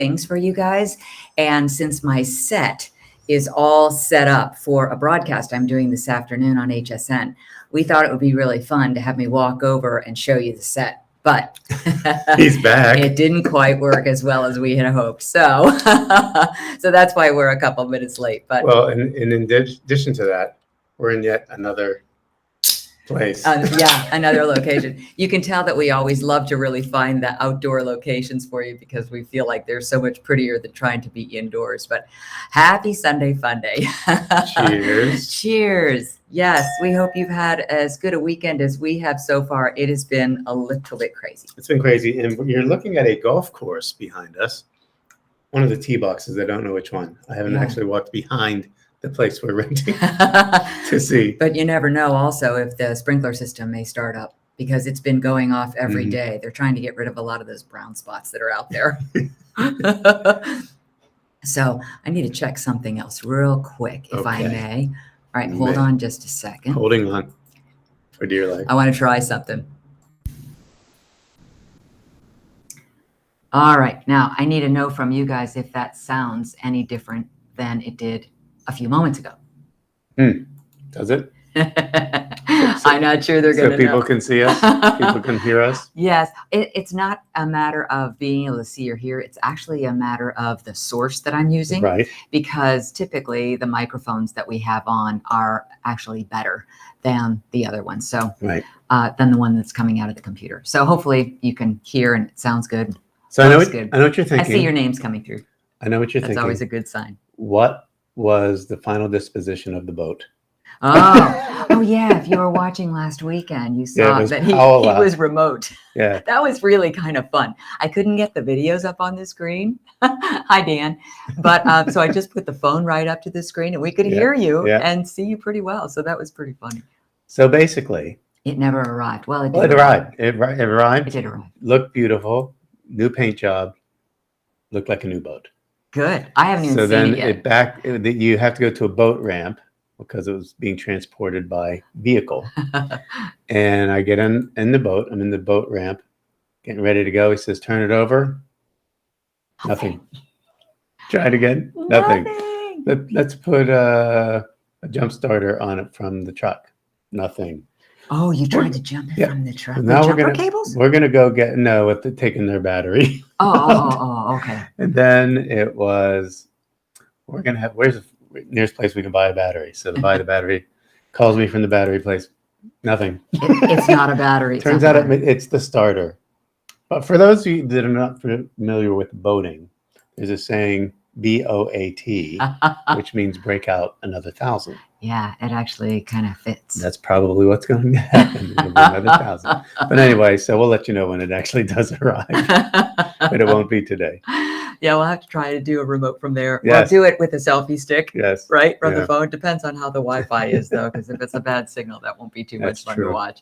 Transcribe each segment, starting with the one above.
things for you guys. And since my set is all set up for a broadcast I'm doing this afternoon on HSN, we thought it would be really fun to have me walk over and show you the set. But he's back. It didn't quite work as well as we had hoped. So that's why we're a couple minutes late. But well, and in addition to that, we're in yet another place. Another location. You can tell that we always love to really find the outdoor locations for you because we feel like they're so much prettier than trying to be indoors. But happy Sunday Funday. Cheers. Cheers. Yes, we hope you've had as good a weekend as we have so far. It has been a little bit crazy. It's been crazy. And you're looking at a golf course behind us. One of the tee boxes. I don't know which one. I haven't actually walked behind the place we're renting to see. But you never know also if the sprinkler system may start up because it's been going off every day. They're trying to get rid of a lot of those brown spots that are out there. So I need to check something else real quick, if I may. All right, hold on just a second. Holding on for dear life. I want to try something. All right, now I need to know from you guys if that sounds any different than it did a few moments ago. Does it? I'm not sure they're going to know. So people can see us? People can hear us? Yes. It's not a matter of being able to see or hear. It's actually a matter of the source that I'm using. Right. Because typically the microphones that we have on are actually better than the other ones. So than the one that's coming out of the computer. So hopefully you can hear and it sounds good. So I know what you're thinking. I see your names coming through. I know what you're thinking. That's always a good sign. What was the final disposition of the boat? Oh yeah. If you were watching last weekend, you saw that he was remote. Yeah. That was really kind of fun. I couldn't get the videos up on the screen. Hi, Dan. But so I just put the phone right up to the screen and we could hear you and see you pretty well. So that was pretty funny. So basically. It never arrived. Well, it did. It arrived. It arrived. It did arrive. Looked beautiful. New paint job. Looked like a new boat. Good. I haven't even seen it yet. You have to go to a boat ramp because it was being transported by vehicle. And I get in the boat. I'm in the boat ramp, getting ready to go. He says, turn it over. Nothing. Try it again. Nothing. Let's put a jump starter on it from the truck. Nothing. Oh, you tried to jump it from the truck. Now cables? We're gonna go get taking their battery. Oh, okay. And then it was, we're gonna have, where's the nearest place we can buy a battery? So to buy the battery, calls me from the battery place. Nothing. It's not a battery. Turns out it's the starter. But for those of you that are not familiar with boating, there's a saying BOAT, which means break out another 1,000. Yeah, it actually kind of fits. That's probably what's going to happen. Another 1,000. But anyway, so we'll let you know when it actually does arrive. But it won't be today. Yeah, we'll have to try to do a remote from there. Yes. We'll do it with a selfie stick. Yes. Right? From the phone. Depends on how the Wi-Fi is, though, because if it's a bad signal, that won't be too much fun to watch.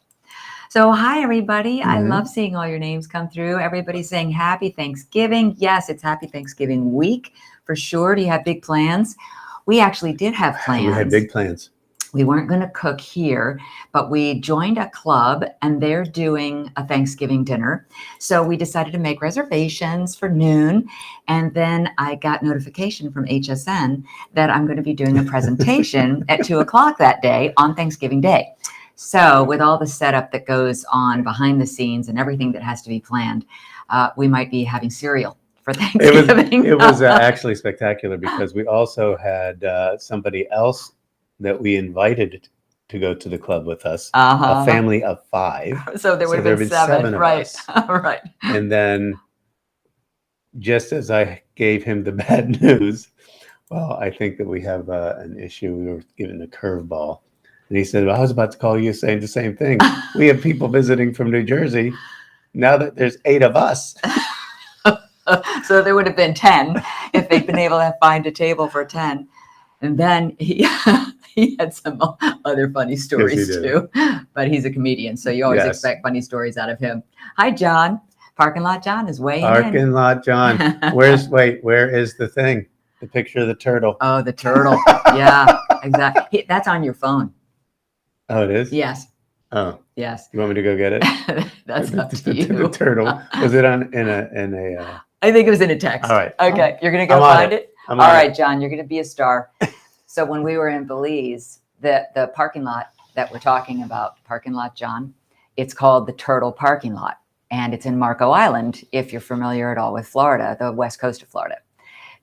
So hi, everybody. I love seeing all your names come through. Everybody's saying happy Thanksgiving. Yes, it's happy Thanksgiving week for sure. Do you have big plans? We actually did have plans. We had big plans. We weren't going to cook here, but we joined a club and they're doing a Thanksgiving dinner. So we decided to make reservations for noon. And then I got notification from HSN that I'm going to be doing a presentation at 2:00 that day on Thanksgiving Day. So with all the setup that goes on behind the scenes and everything that has to be planned, we might be having cereal for Thanksgiving. It was actually spectacular because we also had somebody else that we invited to go to the club with us, a family of 5. So there would have been 7 right? Right. And then just as I gave him the bad news, well, I think that we have an issue. We were given a curveball. And he said, well, I was about to call you saying the same thing. We have people visiting from New Jersey. Now that there's 8 of us. So there would have been 10 if they'd been able to find a table for 10. And then he had some other funny stories too. But he's a comedian, so you always expect funny stories out of him. Hi, John. Parking Lot John is weighing in. Parking Lot John. Where is the thing? The picture of the turtle. Oh, the turtle. Yeah, exactly. That's on your phone. Oh, it is? Yes. Oh. Yes. You want me to go get it? That's up to you. The turtle. Was it in a I think it was in a text. All right. Okay, you're gonna go I'm on find it. it. I'm All on right, it. John, you're gonna be a star. So when we were in Belize, the parking lot that we're talking about, parking lot, John, it's called the Turtle Parking Lot, and it's in Marco Island. If you're familiar at all with Florida, the west coast of Florida.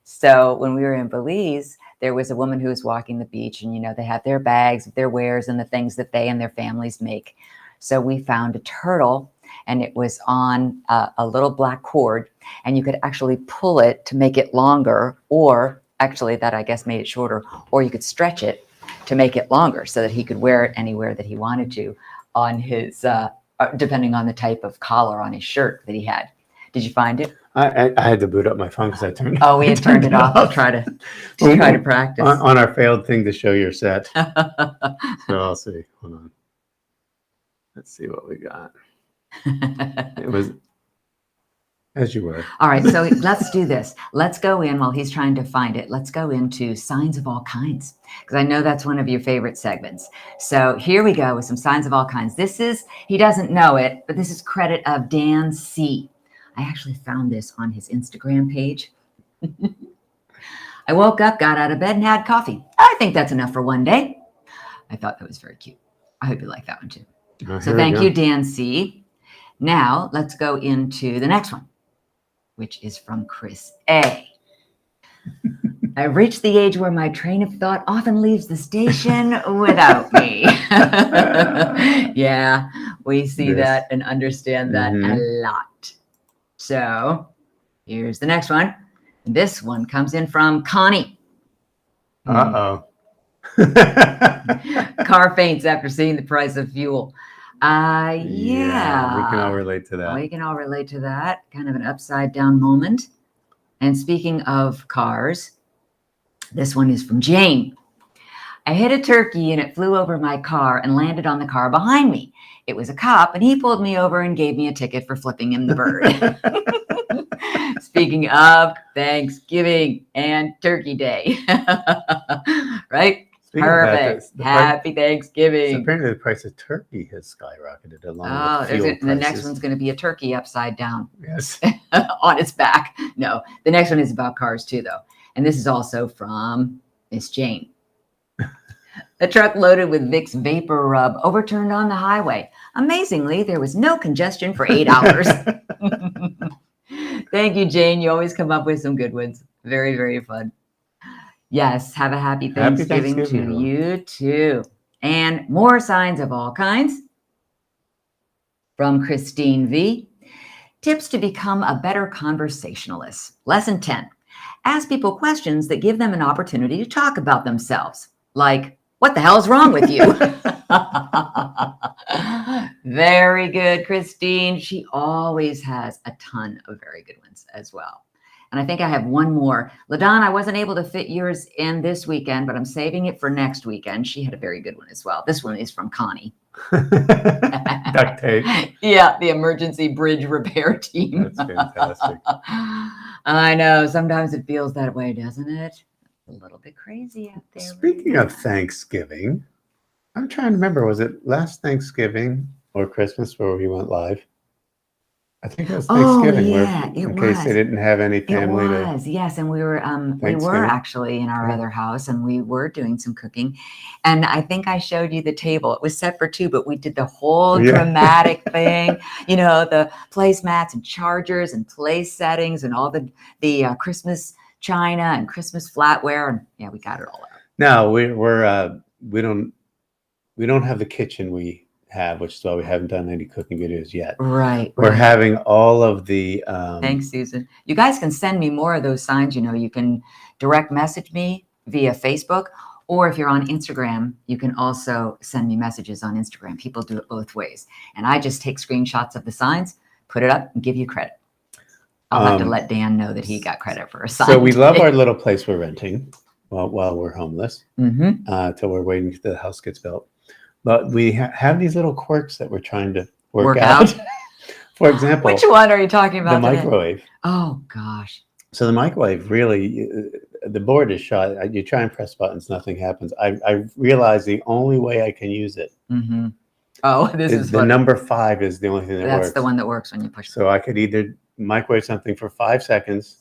So when we were in Belize, there was a woman who was walking the beach, and they have their bags, their wares, and the things that they and their families make. So we found a turtle, and it was on a little black cord, and you could actually pull it to make it longer, or actually that I guess made it shorter, or you could stretch it to make it longer so that he could wear it anywhere that he wanted to on his, depending on the type of collar on his shirt that he had. Did you find it? I had to boot up my phone because I turned. Oh, we I had turned it off to try to practice on our failed thing to show your set. So I'll see. Hold on. Let's see what we got. It was as you were. All right, so let's do this. Let's go in while he's trying to find it. Let's go into signs of all kinds, because I know that's one of your favorite segments. So here we go with some signs of all kinds. He doesn't know it, but this is credit of Dan C. I actually found this on his Instagram page. I woke up, got out of bed, and had coffee. I think that's enough for one day. I thought that was very cute. I hope you like that one too. So thank you, Dan C. Now let's go into the next one, which is from Chris A. I've reached the age where my train of thought often leaves the station without me. Yeah, we see that and understand that a lot. So here's the next one. This one comes in from Connie. Uh-oh. Car faints after seeing the price of fuel. Yeah. We can all relate to that. We can all relate to that. Kind of an upside down moment. And speaking of cars, this one is from Jane. I hit a turkey and it flew over my car and landed on the car behind me. It was a cop and he pulled me over and gave me a ticket for flipping him the bird. Speaking of Thanksgiving and Turkey Day, right? Speaking Perfect. Happy Thanksgiving. So apparently the price of turkey has skyrocketed along with fuel prices. The next one's going to be a turkey upside down. Yes. On its back. No, the next one is about cars too, though. And this is also from Miss Jane. A truck loaded with Vicks Vapor Rub overturned on the highway. Amazingly, there was no congestion for 8 hours. Thank you, Jane. You always come up with some good ones. Very, very fun. Yes, have a happy Thanksgiving to you too. And more signs of all kinds from Christine V. Tips to become a better conversationalist. Lesson 10. Ask people questions that give them an opportunity to talk about themselves. Like, what the hell's wrong with you? Very good, Christine. She always has a ton of very good ones as well. And I think I have one more. LaDon, I wasn't able to fit yours in this weekend, but I'm saving it for next weekend. She had a very good one as well. This one is from Connie. Duct tape. Yeah, the emergency bridge repair team. That's fantastic. I know. Sometimes it feels that way, doesn't it? A little bit crazy out there. Speaking of Thanksgiving, I'm trying to remember, was it last Thanksgiving or Christmas where we went live? I think it was Thanksgiving. In case they didn't have any family. It was, yes. And we were actually in our other house and we were doing some cooking. And I think I showed you the table. It was set for two, but we did the whole dramatic thing, the placemats and chargers and place settings and all the Christmas china and Christmas flatware. And yeah, we got it all out. No, we don't have the kitchen we have, which is why we haven't done any cooking videos yet. Right. We're having all of the thanks, Susan. You guys can send me more of those signs. You can direct message me via Facebook, or if you're on Instagram, you can also send me messages on Instagram. People do it both ways. And I just take screenshots of the signs, put it up, and give you credit. I'll have to let Dan know that he got credit for a sign. So we love our little place we're renting while we're homeless, till we're waiting till the house gets built. But we have these little quirks that we're trying to work out. For example, which one are you talking about? The microwave. Oh, gosh. So the microwave, really, the board is shot. You try and press buttons, nothing happens. I realized the only way I can use it. Oh, this is the number 5 is the only thing that works. That's the one that works when you push. So I could either microwave something for 5 seconds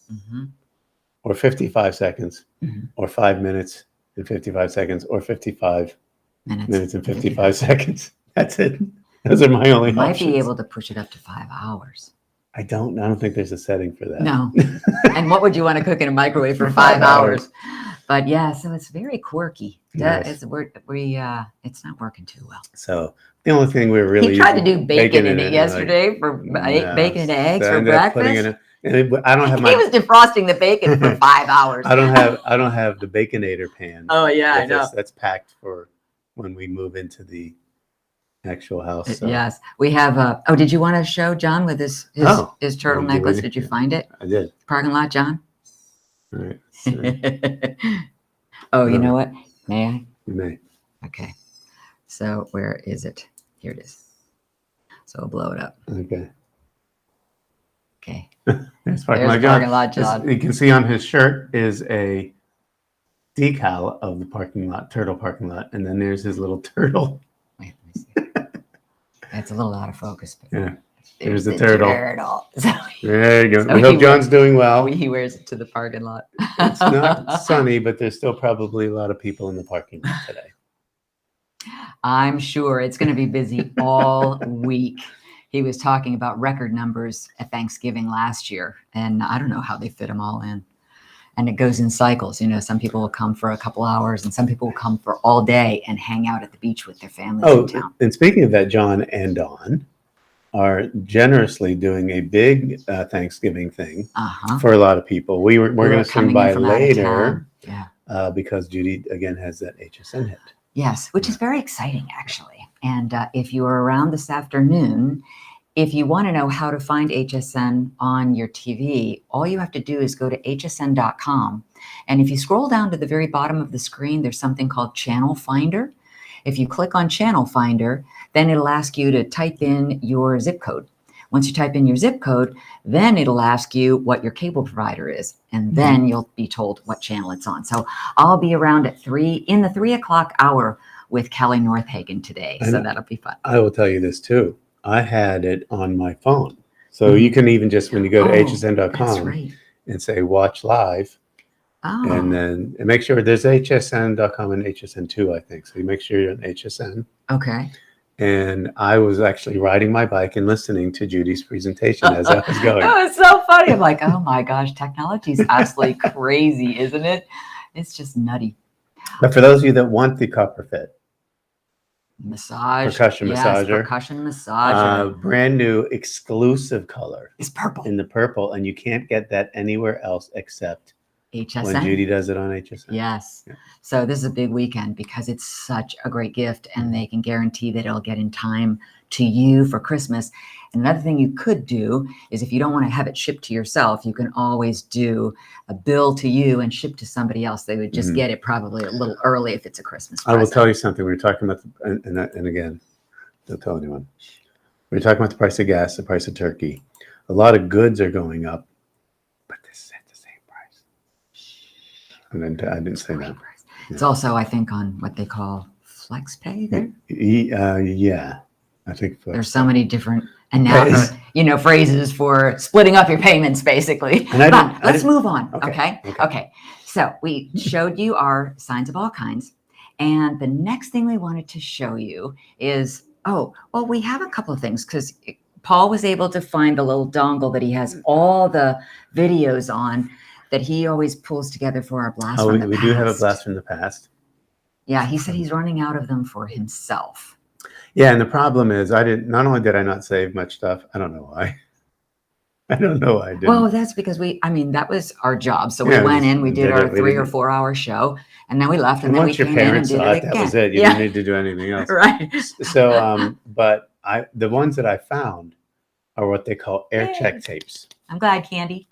or 55 seconds or 5 minutes and 55 seconds or 55 minutes and 55 seconds. That's it. Those are my only You might options. be able to push it up to 5 hours. I don't think there's a setting for that. No. And what would you want to cook in a microwave for 5 hours? But yeah, so it's very quirky. Yes. It's not working too well. So the only thing we were really He tried to do bacon in it and yesterday for bacon and eggs so I for ended up putting breakfast. I don't have He was defrosting the bacon for 5 hours. I don't have the Baconator pan. Oh yeah, I know. That's packed for when we move into the actual house. So. Yes, we have. Oh, did you want to show John with his turtle necklace? Did you find it? I did. Parking lot, John. All right. So. Oh, you know what? May I? You may. Okay. So where is it? Here it is. So I'll blow it up. Okay. Okay. There's Parking lot, John. You can see on his shirt is a decal of the turtle parking lot, and then there's his little turtle. Wait, let me see. It's a little out of focus. But yeah. There's the turtle. So there you go. so we hope John's doing well. He wears it to the parking lot. It's not sunny, but there's still probably a lot of people in the parking lot today. I'm sure it's going to be busy all week. He was talking about record numbers at Thanksgiving last year, and I don't know how they fit them all in. And it goes in cycles. You know, some people will come for a couple hours, and some people will come for all day and hang out at the beach with their families in town. And speaking of that, John and Dawn are generously doing a big Thanksgiving thing for a lot of people. We're going to swing by later because Judy, again, has that HSN hit. Yes, which is very exciting, actually. And if you are around this afternoon, if you want to know how to find HSN on your TV, all you have to do is go to hsn.com. And if you scroll down to the very bottom of the screen, there's something called Channel Finder. If you click on Channel Finder, then it'll ask you to type in your zip code. Once you type in your zip code, then it'll ask you what your cable provider is. And then you'll be told what channel it's on. So I'll be around at 3 in the 3 o'clock hour with Kelly Northagen today. So that'll be fun. I will tell you this too. I had it on my phone. So you can even just, when you go to hsn.com and say watch live, and then make sure there's hsn.com and hsn2, I think. So you make sure you're on HSN. Okay. And I was actually riding my bike and listening to Judy's presentation as I was going. Oh, it's so funny. I'm like, oh my gosh, technology is absolutely crazy, isn't it? It's just nutty. But for those of you that want the copper fit, percussion massager, brand new exclusive color is purple. In the purple, and you can't get that anywhere else except HSN. When Judy does it on HSN. Yes. Yeah. So this is a big weekend because it's such a great gift, and they can guarantee that it'll get in time to you for Christmas. And another thing you could do is, if you don't want to have it shipped to yourself, you can always do a bill to you and ship to somebody else. They would just get it probably a little early if it's a Christmas present. I will tell you something. We were talking about, and again, don't tell anyone. We were talking about the price of gas, the price of turkey. A lot of goods are going up, but this is at the same price. And then I didn't say that. It's also, I think, on what they call flex pay there. Yeah, I think there's so many different phrases for splitting up your payments, basically. But let's move on. Okay. So we showed you our signs of all kinds, and the next thing we wanted to show you is we have a couple of things, because Paul was able to find the little dongle that he has all the videos on that he always pulls together for our blast from the past. We do have a blast from the past. Yeah, he said he's running out of them for himself. Yeah, and the problem is not only did I not save much stuff, I don't know why. I don't know why I didn't. Well, that's because that was our job. So we went in, we did our 3 or 4 hour show, and then we left, and then we came in and did it again. That was it. You didn't need to do anything else. Right. So, but the ones that I found are what they call air check tapes. I'm glad, Candy.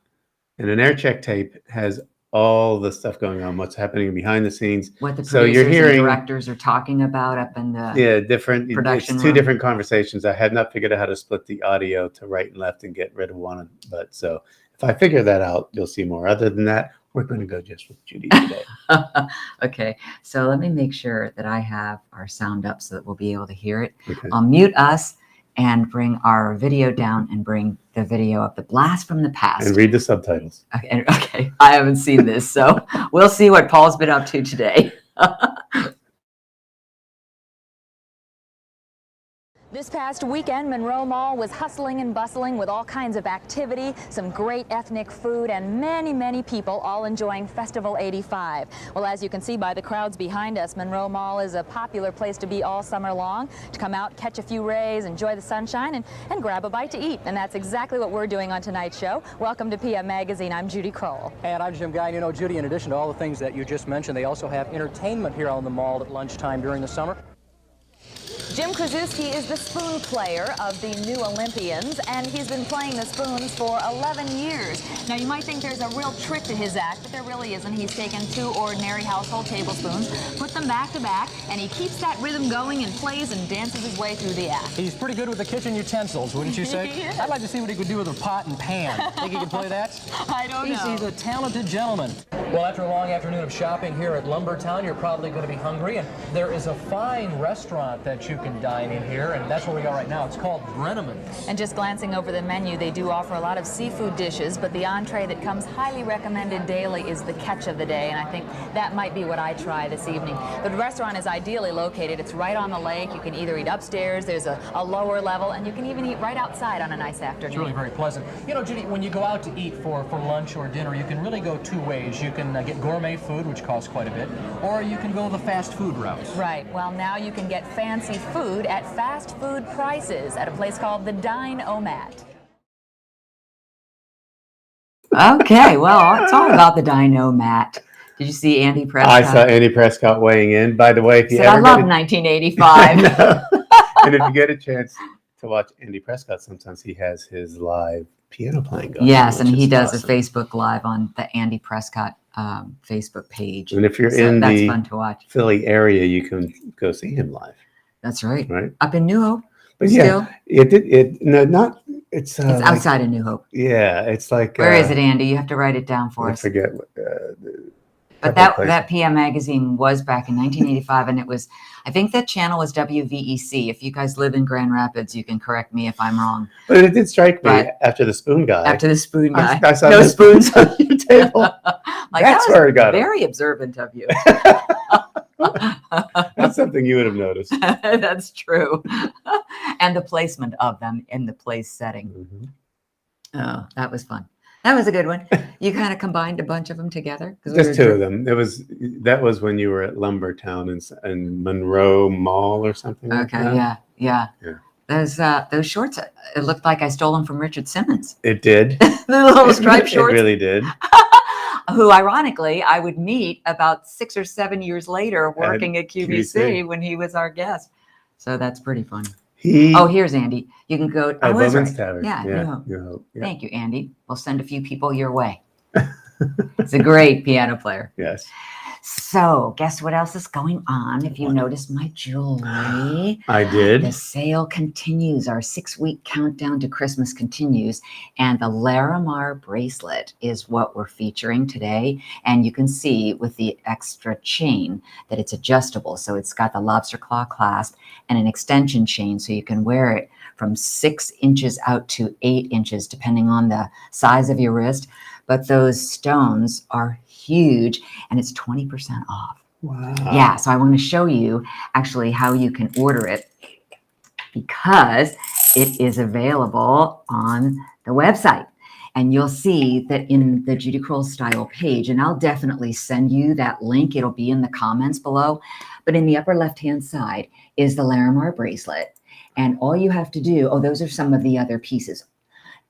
And an air check tape has all the stuff going on, what's happening behind the scenes. What the producers and directors are talking about up in the production room. 2 different conversations. I had not figured out how to split the audio to right and left and get rid of one. But so if I figure that out, you'll see more. Other than that, we're going to go just with Judy today. Okay. So let me make sure that I have our sound up so that we'll be able to hear it. Okay. I'll mute us, and bring our video down and bring the video of the blast from the past. And read the subtitles. Okay, I haven't seen this, so we'll see what Paul's been up to today. This past weekend, Monroe Mall was hustling and bustling with all kinds of activity, some great ethnic food, and many, many people all enjoying Festival 85. Well, as you can see by the crowds behind us, Monroe Mall is a popular place to be all summer long, to come out, catch a few rays, enjoy the sunshine, and grab a bite to eat. And that's exactly what we're doing on tonight's show. Welcome to PM Magazine. I'm Judy Kroll. And I'm Jim Guy. You know, Judy, in addition to all the things that you just mentioned, they also have entertainment here on the mall at lunchtime during the summer. Jim Krasuski is the spoon player of the New Olympians, and he's been playing the spoons for 11 years. Now, you might think there's a real trick to his act, but there really isn't. He's taken 2 ordinary household tablespoons, put them back to back, and he keeps that rhythm going and plays and dances his way through the act. He's pretty good with the kitchen utensils, wouldn't you say? Yes. I'd like to see what he could do with a pot and pan. Think he can play that? I don't know. He's a talented gentleman. Well, after a long afternoon of shopping here at Lumbertown, you're probably going to be hungry, and there is a fine restaurant that you can dine in here, and that's where we are right now. It's called Brenneman's. And just glancing over the menu, they do offer a lot of seafood dishes, but the entree that comes highly recommended daily is the catch of the day, and I think that might be what I try this evening. The restaurant is ideally located. It's right on the lake. You can either eat upstairs, there's a lower level, and you can even eat right outside on a nice afternoon. It's really very pleasant. You know, Judy, when you go out to eat for lunch or dinner, you can really go 2 ways. You can get gourmet food, which costs quite a bit, or you can go the fast food route. Right. Well, now you can get fancy food at fast food prices at a place called the Dine-O-Mat. Okay, well, it's all about the Dine-O-Mat. Did you see Andy Prescott? I saw Andy Prescott weighing in. By the way, if you Said, ever I love 1985. and if you get a chance to watch Andy Prescott, sometimes he has his live piano playing going. Yes, and which he is does awesome. a Facebook Live on the Andy Prescott Facebook page. And if you're So in that's the fun to watch. Philly area, you can go see him live. That's right. Right. Up in New Hope. But Still. yeah, it's It's outside of New Hope. Yeah, it's like Where is it, Andy? You have to write it down for I us. forget. But that PM magazine was back in 1985, and it was, I think that channel was WVEC. If you guys live in Grand Rapids, you can correct me if I'm wrong. But it did strike me But after the spoon guy. After the spoon guy, I saw no the spoons. on your table. Like, That's that was where I got it. very observant of you. That's something you would have noticed. That's true. And the placement of them in the place setting. Mhm. Oh, that was fun. That was a good one. You kind of combined a bunch of them together. 'Cause we Just were 2 of them. That was when you were at Lumbertown in Monroe Mall or something. Okay, like that. yeah. Yeah. Those shorts, it looked like I stole them from Richard Simmons. It did. The little striped shorts. It really did. Who, ironically, I would meet about 6 or 7 years later working at QVC when he was our guest. So that's pretty funny. Oh, here's Andy. You can go. At that's Women's right. Tavern. Yeah, New Hope. New Hope. Yeah. Thank you, Andy. We'll send a few people your way. It's a great piano player. Yes. So, guess what else is going on? If you noticed my jewelry, I did. the sale continues. Our 6-week countdown to Christmas continues, and the Larimar bracelet is what we're featuring today. And you can see with the extra chain that it's adjustable. So it's got the lobster claw clasp and an extension chain, so you can wear it from 6 inches out to 8 inches, depending on the size of your wrist. But those stones are huge, and it's 20% off. Wow. Yeah, so I want to show you actually how you can order it, because it is available on the website. And you'll see that in the Judy Kroll Style page, and I'll definitely send you that link. It'll be in the comments below. But in the upper left-hand side is the Larimar bracelet. And all you have to do, those are some of the other pieces,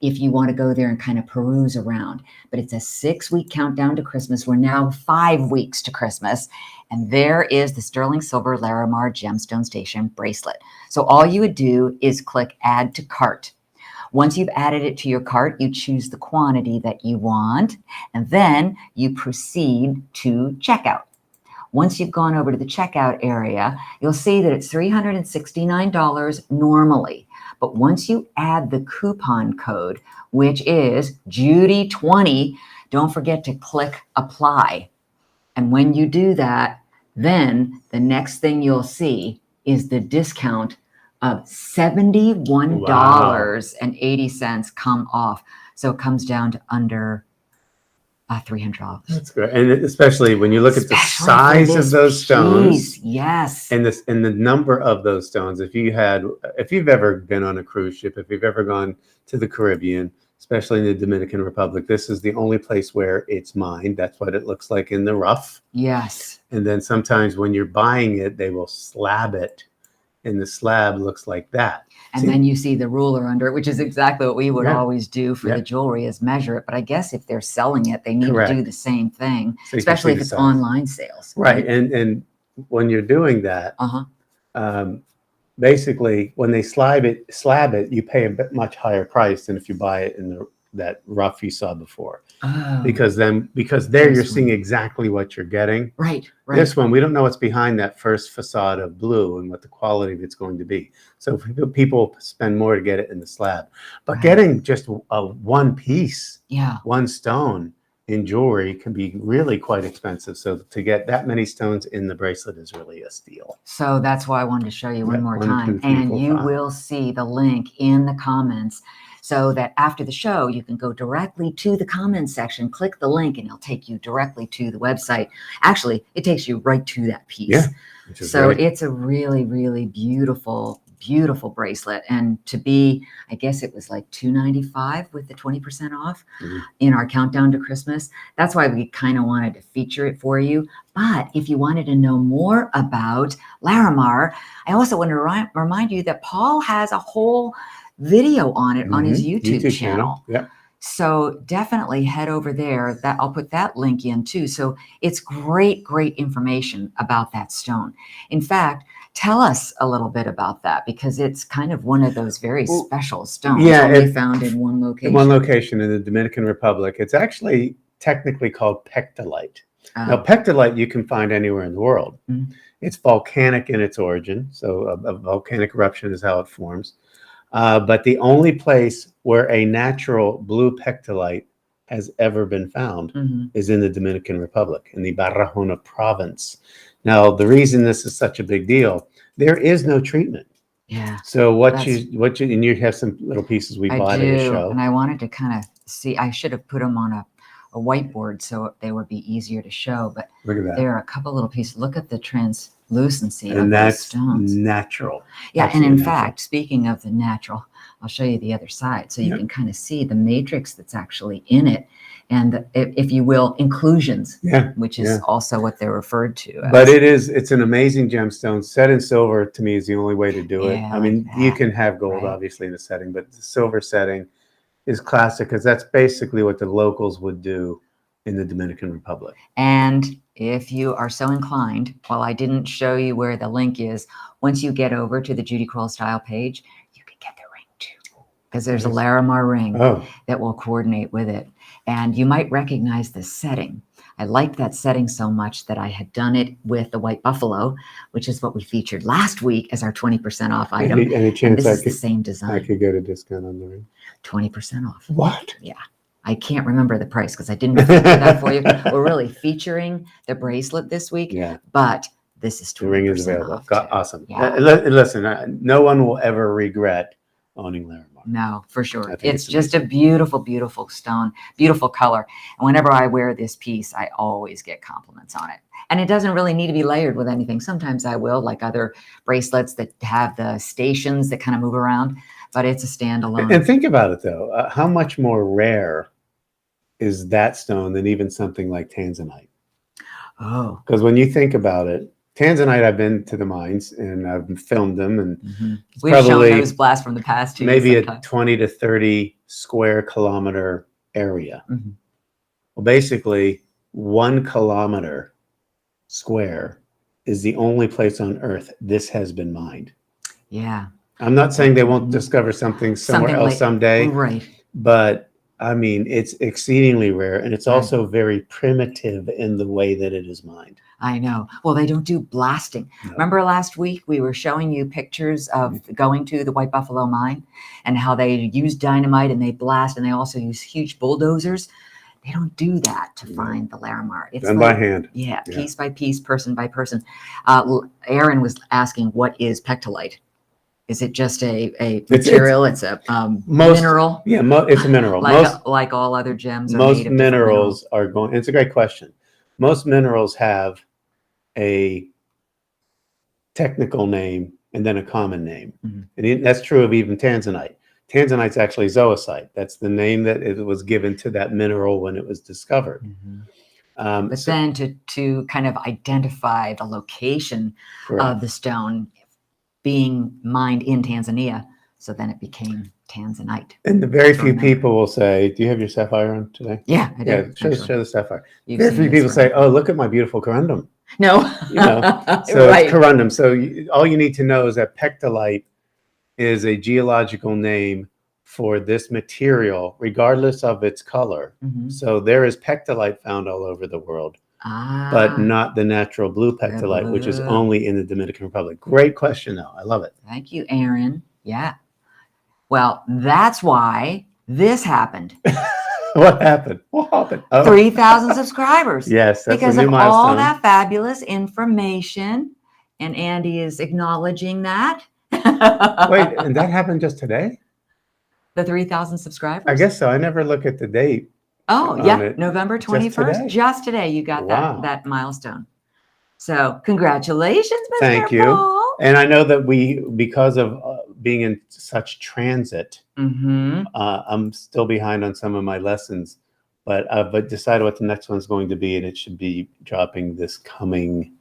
if you want to go there and kind of peruse around. But it's a 6-week countdown to Christmas. We're now 5 weeks to Christmas. And there is the sterling silver Larimar gemstone station bracelet. So all you would do is click add to cart. Once you've added it to your cart, you choose the quantity that you want, and then you proceed to checkout. Once you've gone over to the checkout area, you'll see that it's $369 normally. But once you add the coupon code, which is Judy20, don't forget to click apply. And when you do that, then the next thing you'll see is the discount of $71.80 come off. So it comes down to under $300. That's great. And especially when you look at the Especially for size of this those stones piece. Yes. and the number of those stones. If you've ever been on a cruise ship, if you've ever gone to the Caribbean, especially in the Dominican Republic, this is the only place where it's mined. That's what it looks like in the rough. Yes. And then sometimes when you're buying it, they will slab it, and the slab looks like that. And then you see the ruler under it, which is exactly what we would Yeah. always do for Yeah. the jewelry, is measure it. But I guess if they're selling it, they need Correct. to do the same thing, So you can especially see if the it's size. online sales. Right. And when you're doing that, basically when they slab it, you pay a bit much higher price than if you buy it in that rough you saw before. Oh, Because there This you're one. seeing exactly what you're getting. right. This one, we don't know what's behind that first facade of blue and what the quality of it's going to be. So people spend more to get it in the slab. But Right. getting just one piece, Yeah. one stone in jewelry can be really quite expensive. So to get that many stones in the bracelet is really a steal. So that's why I wanted to show you one Yeah, more 1, time. 2, 3, And 4, you 5. will see the link in the comments, so that after the show, you can go directly to the comments section, click the link, and it'll take you directly to the website. Actually, it takes you right to that piece. Yeah, which is So great. it's a really, really beautiful, beautiful bracelet. And to be, I guess it was like $295 with the 20% off in our countdown to Christmas. That's why we kind of wanted to feature it for you. But if you wanted to know more about Larimar, I also want to remind you that Paul has a whole video on it on his YouTube channel. Yeah. So definitely head over there. That I'll put that link in too. So it's great, great information about that stone. In fact, tell us a little bit about that, because it's kind of one of those very special stones only found in one location. In one location in the Dominican Republic. It's actually technically called pectolite. Now, pectolite you can find anywhere in the world. It's volcanic in its origin. So a volcanic eruption is how it forms. But the only place where a natural blue pectolite has ever been found is in the Dominican Republic, in the Barahona province. Now, the reason this is such a big deal, there is no treatment. Yeah. So and you have some little pieces we bought at a show. And I wanted to kind of see, I should have put them on a whiteboard so they would be easier to show, but Look at that. there are a couple little pieces. Look at the translucency of And those that's stones. natural. Yeah, Absolutely and in natural. fact, speaking of the natural, I'll show you the other side so you can kind of see the matrix that's actually in it, and if you will, inclusions, which is also what they're referred to as. But it's an amazing gemstone. Set in silver, to me, is the only way to do it. I mean, you can have gold, obviously, in the setting, but the silver setting is classic, because that's basically what the locals would do in the Dominican Republic. And if you are so inclined, while I didn't show you where the link is, once you get over to the Judy Kroll Style page, you can get the ring too, because there's a Larimar ring that will coordinate with it. And you might recognize the setting. I liked that setting so much that I had done it with the white buffalo, which is what we featured last week as our 20% off item. Any chance this is the same design. I could get a discount on the ring? 20% off. What? Yeah. I can't remember the price because I didn't feature that for you. We're really featuring the bracelet this week, but this is 20% The ring is available. off too. Awesome. Yeah. Listen, no one will ever regret owning Larimar. No, for sure. I think It's just a beautiful, beautiful stone, beautiful color. And whenever I wear this piece, I always get compliments on it. And it doesn't really need to be layered with anything. Sometimes I will, like other bracelets that have the stations that kind of move around, but it's a standalone. And think about it, though. How much more rare is that stone than even something like tanzanite? Oh. Because when you think about it, tanzanite, I've been to the mines and I've filmed them, and we've shown those blasts from the past too. Maybe sometimes. a 20 to 30 square kilometer area. Well, basically 1 kilometer square is the only place on Earth this has been mined. Yeah. I'm not saying they won't discover something somewhere else someday, right? But I mean, it's exceedingly rare, and it's also very primitive in the way that it is mined. I know. Well, they don't do blasting. No. Remember last week we were showing you pictures of going to the White Buffalo mine and how they use dynamite and they blast, and they also use huge bulldozers. They don't do that to find the Larimar. It's done by hand. Yeah, piece by piece, person by person. Aaron was asking, what is pectolite? Is it just a material? It's a most mineral, yeah, it's a mineral. like all other gems are most made of different minerals are going. It's a great question. Most minerals have a technical name and then a common name, and that's true of even tanzanite. Tanzanite's actually zoisite. That's the name that it was given to that mineral when it was discovered. But then to kind of identify the location of the stone being mined in Tanzania, so then it became tanzanite. And the very few people will say, "Do you have your sapphire on today?" Yeah, I do. Yeah, show the sapphire. Very few people say, "Oh, look at my beautiful corundum." No, so it's corundum. So all you need to know is that pectolite is a geological name for this material, regardless of its color. So there is pectolite found all over the world, but not the natural blue pectolite, which is only in the Dominican Republic. Great question, though. I love it. Thank you, Aaron. Yeah. Well, that's why this happened. What happened? What happened? 3,000 subscribers. Yes, that's because a new of milestone. all that fabulous information, and Andy is acknowledging that. Wait, and that happened just today? The 3,000 subscribers? I guess so. I never look at the date. Oh, yeah, November 21st. Just today, you got that milestone. So congratulations, Mr. Thank you. Paul. And I know that because of being in such transit, I'm still behind on some of my lessons, but I've decided what the next one's going to be, and it should be dropping this coming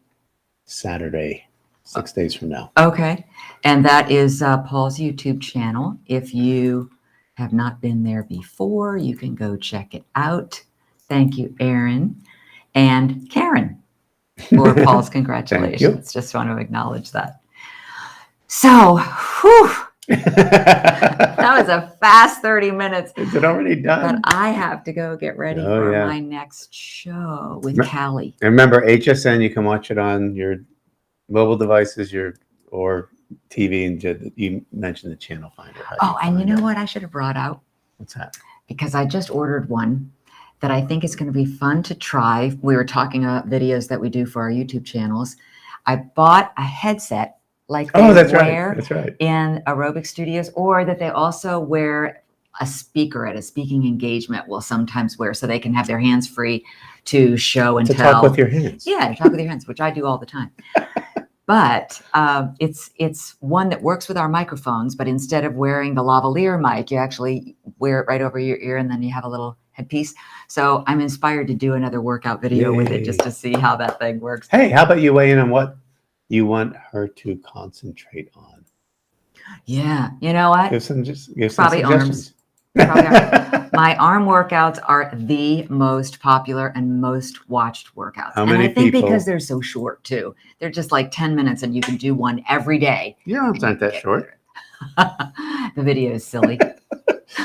Saturday, 6 days from now. Okay. And that is Paul's YouTube channel. If you have not been there before, you can go check it out. Thank you, Aaron and Karen, for Paul's congratulations. Just want to acknowledge that. So, that was a fast 30 minutes. Is it already done? But I have to go get ready for my next show with Callie. And remember, HSN, you can watch it on your mobile devices, or TV, and you mentioned the channel finder. Oh, and you know what I should have brought out? What's that? Because I just ordered one that I think is going to be fun to try. We were talking about videos that we do for our YouTube channels. I bought a headset like they wear in aerobic studios, or that they also wear a speaker at a speaking engagement will sometimes wear, so they can have their hands free to show and tell. To talk with your hands. Yeah, to talk with your hands, which I do all the time. But it's one that works with our microphones, but instead of wearing the lavalier mic, you actually wear it right over your ear, and then you have a little headpiece. So I'm inspired to do another workout video with it, just to see how that thing works. Hey, how about you weigh in on what you want her to concentrate on? Yeah, you know what? Give some probably arms. My arm workouts are the most popular and most watched workouts. How many and I think people? Because they're so short too. They're just like 10 minutes and you can do one every day. Your arms aren't that short. The video is silly.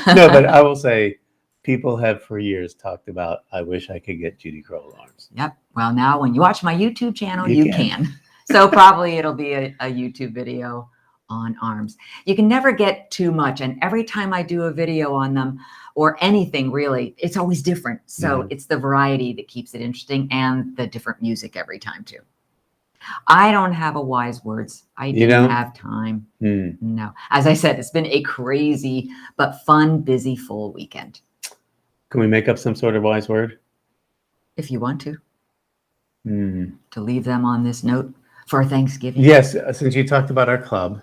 No, but I will say people have for years talked about, I wish I could get Judy Crowell arms. Yep. Well, now when you watch my YouTube channel, you can. So probably it'll be a YouTube video on arms. You can never get too much. And every time I do a video on them, or anything really, it's always different. So it's the variety that keeps it interesting, and the different music every time too. I don't have a wise words. I didn't have time. No. As I said, it's been a crazy but fun, busy, full weekend. Can we make up some sort of wise word? If you want to. To leave them on this note for Thanksgiving. Yes, since you talked about our club,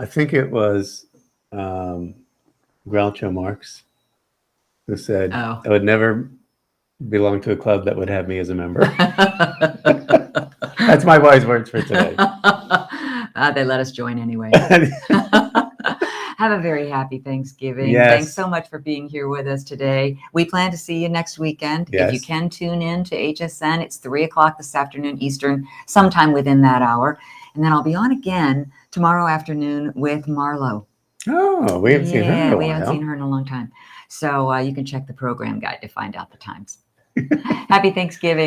I think it was Groucho Marx who said, I would never belong to a club that would have me as a member. That's my wise words for today. They let us join anyway. Have a very happy Thanksgiving. Yes. Thanks so much for being here with us today. We plan to see you next weekend. Yes. If you can tune in to HSN, it's 3 o'clock this afternoon Eastern, sometime within that hour. And then I'll be on again tomorrow afternoon with Marlo. Oh, we haven't seen her in a while. Yeah, we haven't seen her in a long time. So you can check the program guide to find out the times. Happy Thanksgiving.